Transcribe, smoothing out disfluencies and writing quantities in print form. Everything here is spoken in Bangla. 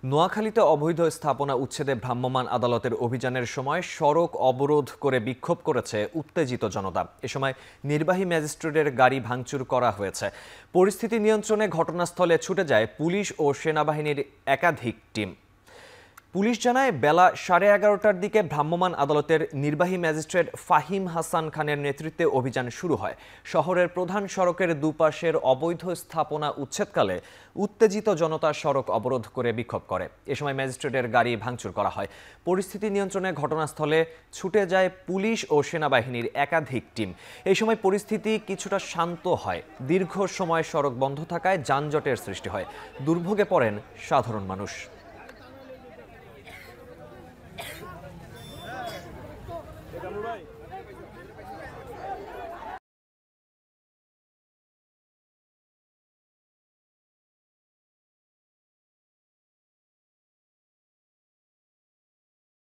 নোয়াখালীতে অবৈধ স্থাপনা উচ্ছেদে ভ্রাম্যমাণ আদালতের অভিযানের সময় সড়ক অবরোধ করে বিক্ষোভ করেছে উত্তেজিত জনতা। এ সময় নির্বাহী ম্যাজিস্ট্রেটের গাড়ি ভাঙচুর করা হয়েছে। পরিস্থিতি নিয়ন্ত্রণে ঘটনাস্থলে ছুটে যায় পুলিশ ও সেনাবাহিনীর একাধিক টিম। পুলিশ জানায়, বেলা 11:30টার দিকে ভ্রাম্যমাণ আদালতের নির্বাহী ম্যাজিস্ট্রেট ফাহিম হাসান খানের নেতৃত্বে অভিযান শুরু হয়। শহরের প্রধান সড়কের দুপাশের অবৈধ স্থাপনা উচ্ছেদকালে উত্তেজিত জনতা সড়ক অবরোধ করে বিক্ষোভ করে। এ সময় ম্যাজিস্ট্রেটের গাড়ি ভাঙচুর করা হয়। পরিস্থিতি নিয়ন্ত্রণে ঘটনাস্থলে ছুটে যায় পুলিশ ও সেনাবাহিনীর একাধিক টিম। এই সময় পরিস্থিতি কিছুটা শান্ত হয়। দীর্ঘ সময় সড়ক বন্ধ থাকায় যানজটের সৃষ্টি হয়। দুর্ভোগে পড়েন সাধারণ মানুষ।